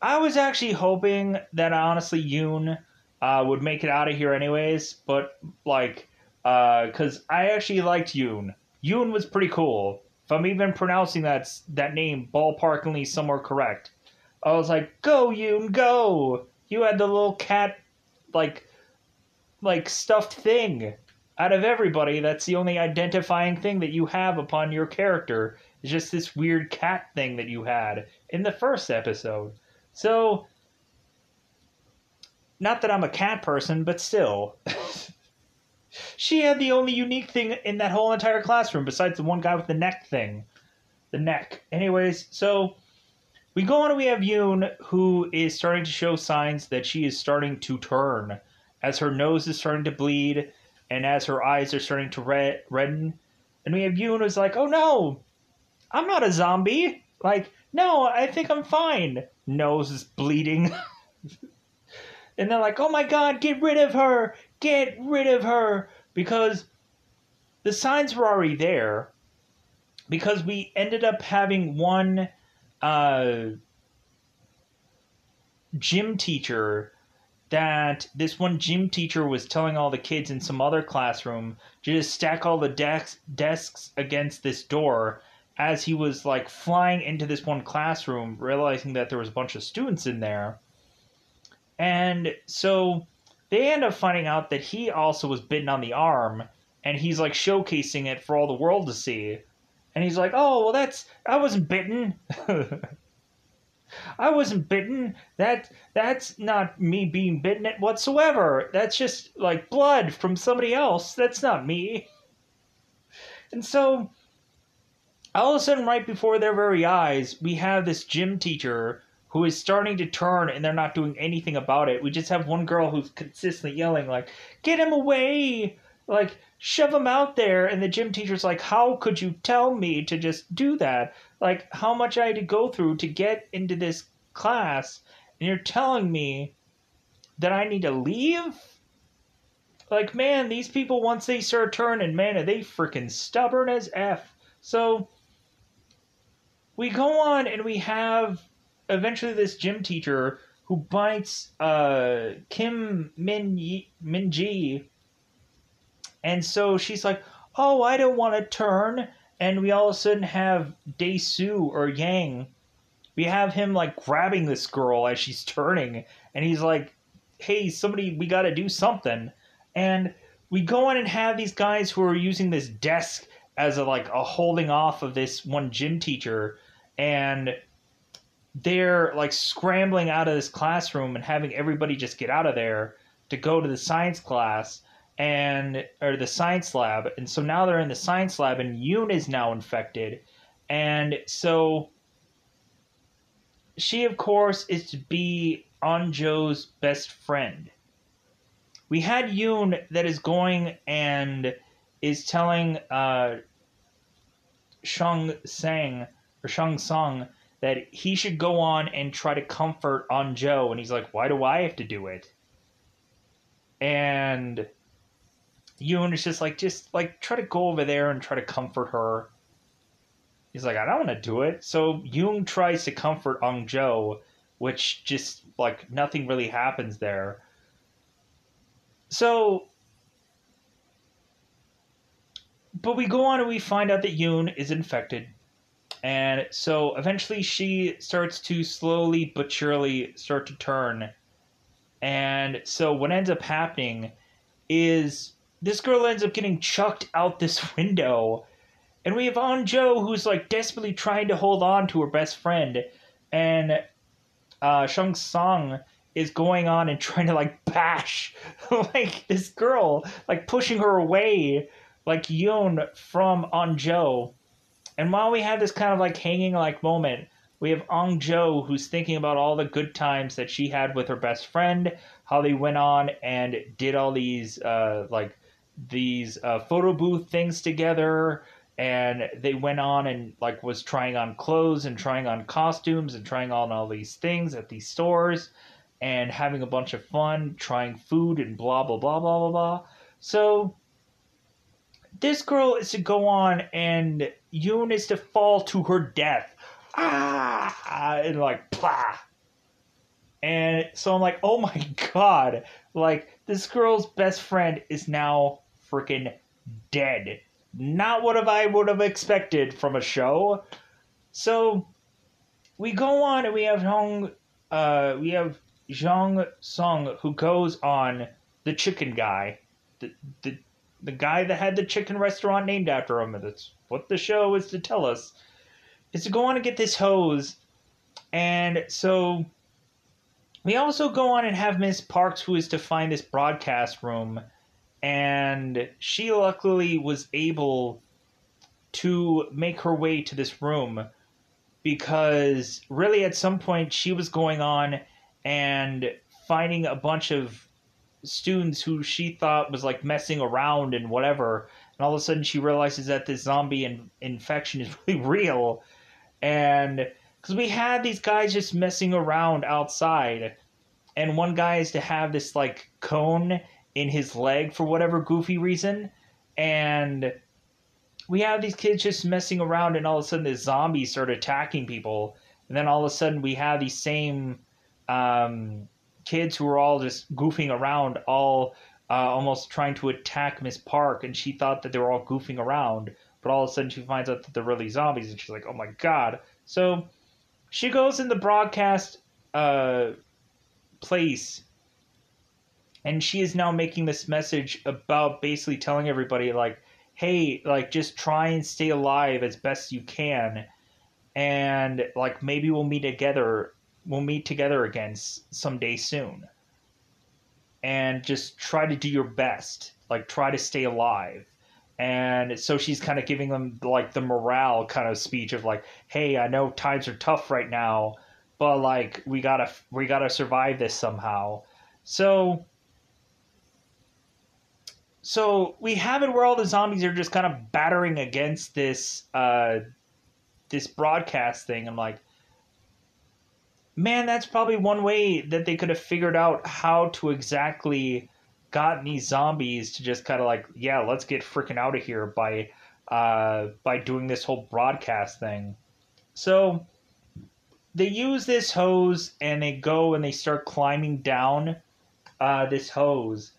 I was actually hoping that honestly Yoon would make it out of here anyways, but like, because I actually liked Yoon. Yoon was pretty cool. If I'm even pronouncing that name ballparkingly somewhere correct. I was like, go Yoon, go! You had the little cat, like stuffed thing. Out of everybody, that's the only identifying thing that you have upon your character. Is just this weird cat thing that you had in the first episode. So, not that I'm a cat person, but still. She had the only unique thing in that whole entire classroom, besides the one guy with the neck thing. The neck. Anyways, so we go on and we have Yoon, who is starting to show signs that she is starting to turn. As her nose is starting to bleed, and as her eyes are starting to redden. And we have Yoon who's like, oh no, I'm not a zombie. Like, no, I think I'm fine. Nose is bleeding. And they're like, oh my god, get rid of her! Get rid of her! Because the signs were already there. Because we ended up having one gym teacher that this one gym teacher was telling all the kids in some other classroom to just stack all the desks against this door as he was like flying into this one classroom, realizing that there was a bunch of students in there. And so they end up finding out that he also was bitten on the arm, and he's like showcasing it for all the world to see. And he's like, oh, well, I wasn't bitten. I wasn't bitten. That's not me being bitten whatsoever. That's just like blood from somebody else. That's not me. And so all of a sudden, right before their very eyes, we have this gym teacher who is starting to turn and they're not doing anything about it. We just have one girl who's consistently yelling, like, get him away! Like, shove him out there. And the gym teacher's like, how could you tell me to just do that? Like, how much I had to go through to get into this class, and you're telling me that I need to leave? Like, man, these people, once they start turning, man, are they freaking stubborn as F. So we go on and we have eventually this gym teacher who bites Kim Min Ji, and so she's like, oh, I don't want to turn. And we all of a sudden have Dae-soo or Yang. We have him like grabbing this girl as she's turning, and he's like, hey, somebody, we got to do something. And we go on and have these guys who are using this desk as a holding off of this one gym teacher, and they're like scrambling out of this classroom and having everybody just get out of there to go to the science class or the science lab. And so now they're in the science lab, and Yoon is now infected. And so she, of course, is to be Anjo's best friend. We had Yoon that is going and is telling Shang Song that he should go on and try to comfort Anjo. And he's like, why do I have to do it? And Yoon is just like try to go over there and try to comfort her. He's like, I don't want to do it. So Yoon tries to comfort Anjo, which just like nothing really happens there. So, but we go on and we find out that Yoon is infected. And so eventually she starts to slowly but surely start to turn. And so what ends up happening is this girl ends up getting chucked out this window. And we have Anjo, who's like desperately trying to hold on to her best friend. And Shang Song is going on and trying to like bash like this girl, like pushing her away, like Yoon from Anjo. And while we have this kind of like hanging like moment, we have Anjo who's thinking about all the good times that she had with her best friend, how they went on and did all these photo booth things together, and they went on and like was trying on clothes and trying on costumes and trying on all these things at these stores and having a bunch of fun, trying food and blah blah blah blah blah blah. So this girl is to go on and Yoon is to fall to her death. And like, plah. And so I'm like, oh my god. Like, this girl's best friend is now freaking dead. Not what I would have expected from a show. So we go on and we have Jong Sung, who goes on the chicken guy. The guy that had the chicken restaurant named after him. That's what the show is to tell us. Is to go on and get this hose. And so we also go on and have Miss Parks, who is to find this broadcast room. And she luckily was able to make her way to this room, because really at some point she was going on and finding a bunch of students who she thought was like messing around and whatever. And all of a sudden she realizes that this zombie infection is really real. And because we had these guys just messing around outside, and one guy is to have this like cone in his leg for whatever goofy reason, and we have these kids just messing around, and all of a sudden this zombie started attacking people. And then all of a sudden we have these same kids who were all just goofing around, all almost trying to attack Miss Park, and she thought that they were all goofing around, but all of a sudden she finds out that they're really zombies, and she's like, oh my god. So she goes in the broadcast place, and she is now making this message about basically telling everybody, like, hey, like, just try and stay alive as best you can, and like maybe we'll meet together again someday soon, and just try to do your best, like try to stay alive. And so she's kind of giving them like the morale kind of speech of like, hey, I know times are tough right now, but like we gotta survive this somehow. So we have it where all the zombies are just kind of battering against this this broadcast thing. I'm like, man, that's probably one way that they could have figured out how to exactly gotten these zombies to just kind of like, yeah, let's get freaking out of here by doing this whole broadcast thing. So they use this hose and they go and they start climbing down this hose.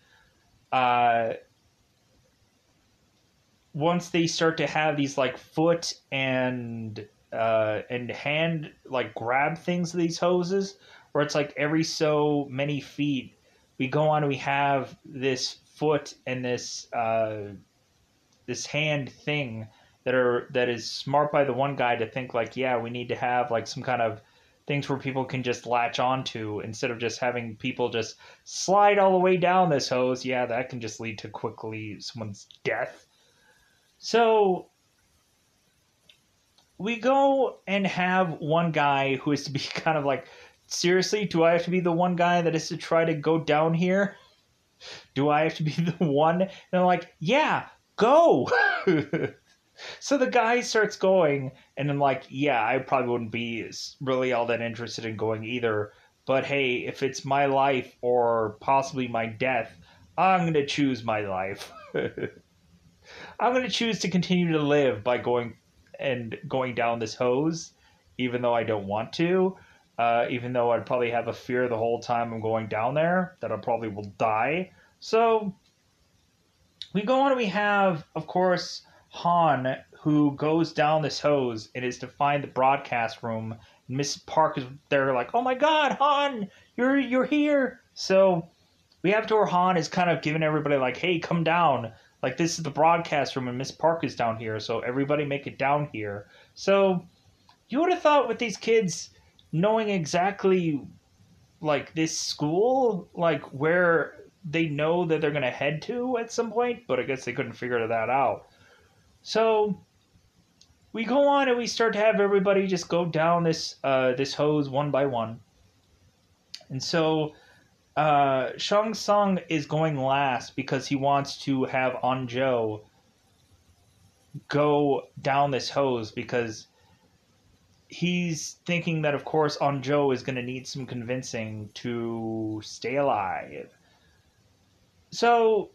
Once they start to have these like foot and hand like grab things of these hoses, where it's like every so many feet we go on and we have this foot and this this hand thing that is smart by the one guy to think like, yeah, we need to have like some kind of things where people can just latch onto instead of just having people just slide all the way down this hose. Yeah, that can just lead to quickly someone's death. So we go and have one guy who is to be kind of like, seriously, do I have to be the one guy that is to try to go down here? Do I have to be the one? And I'm like, yeah, go. So the guy starts going, and I'm like, yeah, I probably wouldn't be really all that interested in going either. But hey, if it's my life or possibly my death, I'm going to choose my life. I'm going to choose to continue to live by going down this hose, even though I don't want to. Even though I'd probably have a fear the whole time I'm going down there that I probably will die. So we go on and we have, of course, Han, who goes down this hose and is to find the broadcast room. And Miss Park is there like, oh my god, Han, you're here. So we have to where Han is kind of giving everybody like, hey, come down. Like, this is the broadcast room and Miss Park is down here, so everybody make it down here. So you would have thought with these kids knowing exactly like this school, like where they know that they're going to head to at some point, but I guess they couldn't figure that out. So we go on and we start to have everybody just go down this this hose one by one. And so Shang Tsung is going last because he wants to have Anzhou go down this hose because he's thinking that, of course, Anzhou is going to need some convincing to stay alive. So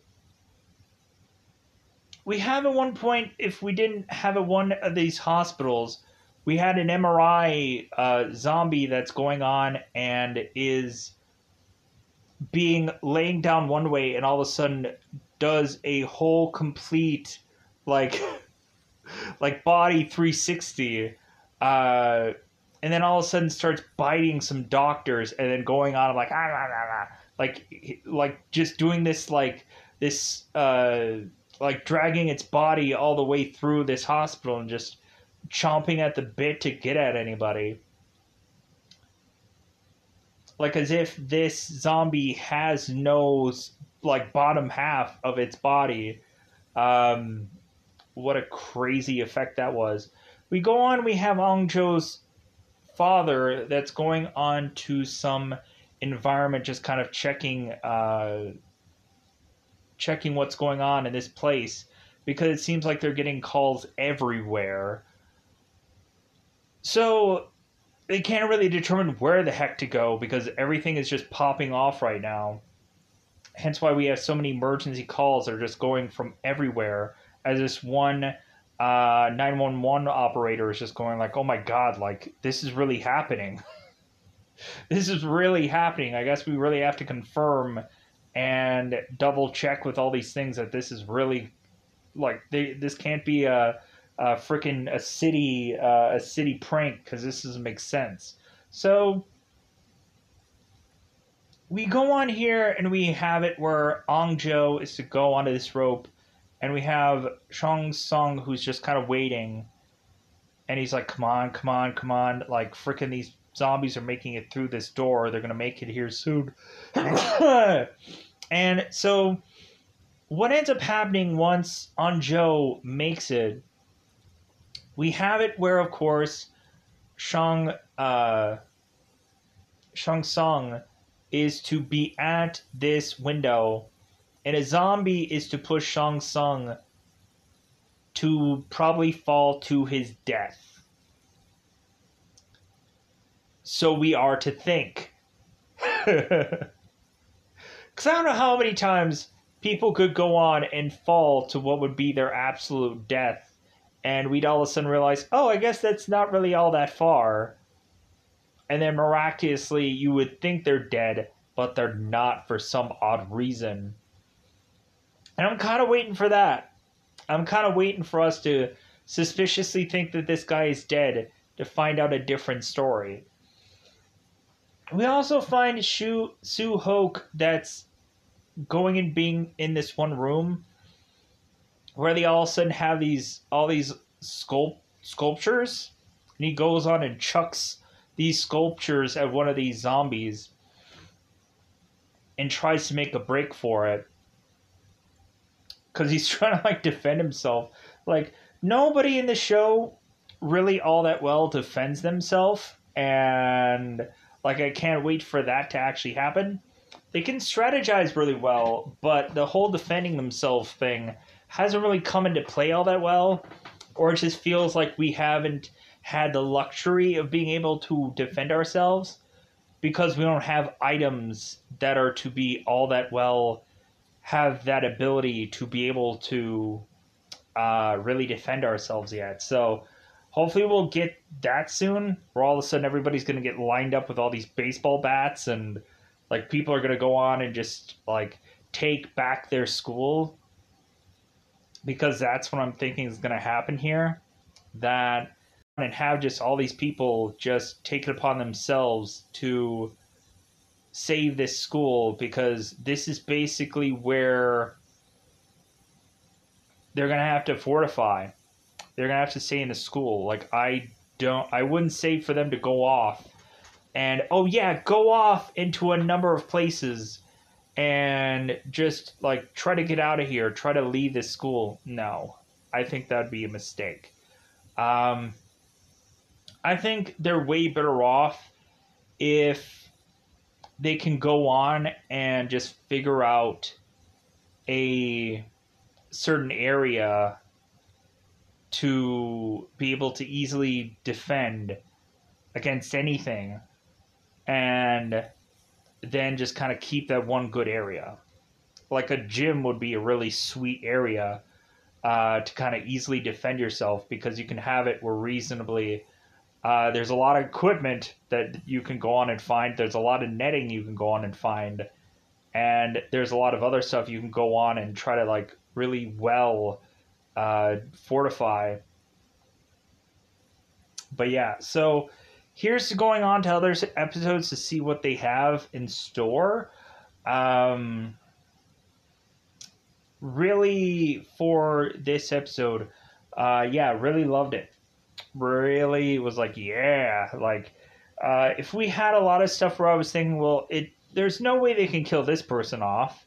we have at one point, if we didn't have at one of these hospitals, we had an MRI zombie that's going on and is being laying down one way and all of a sudden does a whole complete like like body 360 and then all of a sudden starts biting some doctors and then going on like like just doing this like this like dragging its body all the way through this hospital and just chomping at the bit to get at anybody. Like as if this zombie has no like bottom half of its body. What a crazy effect that was. We go on, we have Anzhou's father that's going on to some environment, just kind of checking checking what's going on in this place, because it seems like they're getting calls everywhere. So they can't really determine where the heck to go because everything is just popping off right now. Hence why we have so many emergency calls that are just going from everywhere, as this one 911 operator is just going like, oh my god, like this is really happening. This is really happening. I guess we really have to confirm and double check with all these things that this is really like this can't be a freaking a city prank, because this doesn't make sense. So we go on here and we have it where Anzhou is to go onto this rope, and we have Shang Tsung who's just kind of waiting, and he's like, come on, come on, come on, like freaking these zombies are making it through this door, they're gonna make it here soon. And so what ends up happening once Anzhou makes it, we have it where, of course, Shang Shang Tsung is to be at this window, and a zombie is to push Shang Tsung to probably fall to his death. So we are to think. Because I don't know how many times people could go on and fall to what would be their absolute death, and we'd all of a sudden realize, oh, I guess that's not really all that far. And then miraculously, you would think they're dead, but they're not for some odd reason. And I'm kind of waiting for that. I'm kind of waiting for us to suspiciously think that this guy is dead to find out a different story. We also find Soo-hook that's going and being in this one room where they all of a sudden have all these sculptures, and he goes on and chucks these sculptures at one of these zombies and tries to make a break for it because he's trying to like defend himself. Like, nobody in the show really all that well defends themselves, and like I can't wait for that to actually happen. They can strategize really well, but the whole defending themselves thing hasn't really come into play all that well, or it just feels like we haven't had the luxury of being able to defend ourselves because we don't have items that are to be all that well, have that ability to be able to really defend ourselves yet. So hopefully we'll get that soon, where all of a sudden everybody's going to get lined up with all these baseball bats, and like people are going to go on and just like take back their school, because that's what I'm thinking is going to happen here. That and have just all these people just take it upon themselves to save this school, because this is basically where they're going to have to fortify. They're going to have to stay in the school. Like, I wouldn't say for them to go off and, oh yeah, go off into a number of places and just like try to get out of here, try to leave this school. No, I think that'd be a mistake. I think they're way better off if they can go on and just figure out a certain area to be able to easily defend against anything, and then just kind of keep that one good area. Like a gym would be a really sweet area to kind of easily defend yourself, because you can have it where reasonably there's a lot of equipment that you can go on and find. There's a lot of netting you can go on and find. And there's a lot of other stuff you can go on and try to like really well fortify. But yeah, so here's going on to other episodes to see what they have in store. Really, for this episode, really loved it. Really was like, yeah, like if we had a lot of stuff where I was thinking, well, there's no way they can kill this person off.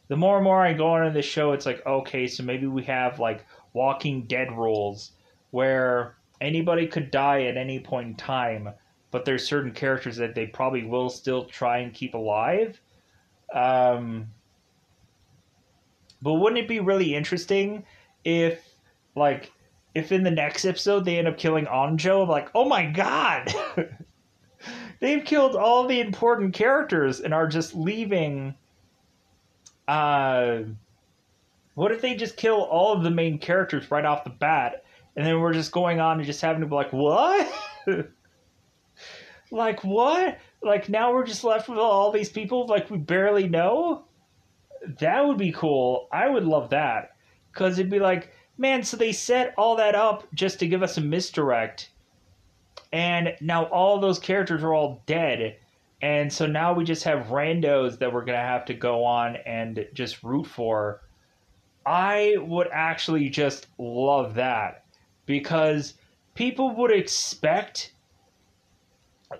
The more and more I go on in this show, it's like, okay, so maybe we have like Walking Dead rules where anybody could die at any point in time, but there's certain characters that they probably will still try and keep alive. But wouldn't it be really interesting if in the next episode they end up killing Anjo? I'm like, oh my god! They've killed all the important characters and are just leaving. What if they just kill all of the main characters right off the bat, and then we're just going on and just having to be like, what? Like, what? Like, now we're just left with all these people like we barely know? That would be cool. I would love that. Because it'd be like, man, so they set all that up just to give us a misdirect. And now all those characters are all dead. And so now we just have randos that we're going to have to go on and just root for. I would actually just love that. Because people would expect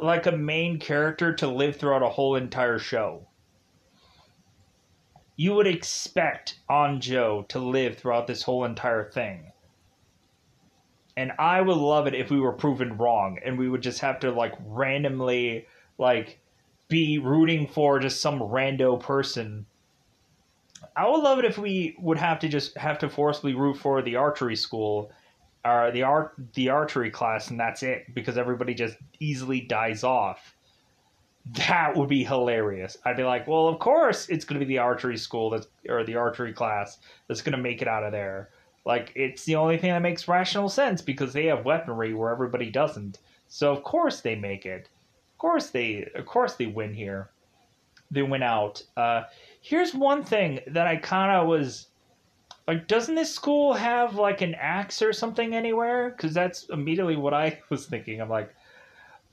like a main character to live throughout a whole entire show. You would expect Anjo to live throughout this whole entire thing. And I would love it if we were proven wrong and we would just have to like randomly like be rooting for just some rando person. I would love it if we would have to just have to forcibly root for the archery school or the archery class, and that's it, because everybody just easily dies off. That would be hilarious. I'd be like, well, of course it's going to be the archery school or the archery class that's going to make it out of there. Like, it's the only thing that makes rational sense because they have weaponry where everybody doesn't. So of course they make it. Of course they win here. They win out. Here's one thing that I kind of was like, doesn't this school have like an axe or something anywhere? Because that's immediately what I was thinking. I'm like,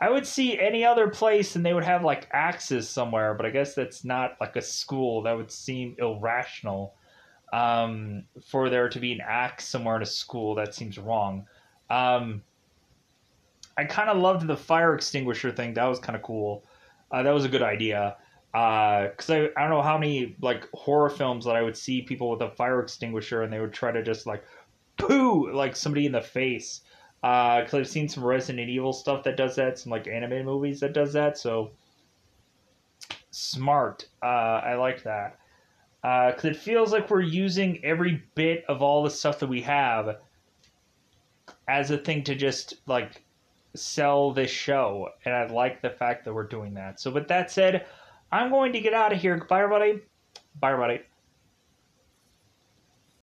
I would see any other place and they would have like axes somewhere, but I guess that's not like a school. That would seem irrational. For there to be an axe somewhere in a school, that seems wrong. Um, I kind of loved the fire extinguisher thing. That was kind of cool. That was a good idea. Because I don't know how many like horror films that I would see people with a fire extinguisher and they would try to just like poo like somebody in the face. Because I've seen some Resident Evil stuff that does that, some like anime movies that does that. So smart. I like that. Because it feels like we're using every bit of all the stuff that we have as a thing to just like sell this show, and I like the fact that we're doing that. So with that said, I'm going to get out of here. Bye everybody. Bye everybody.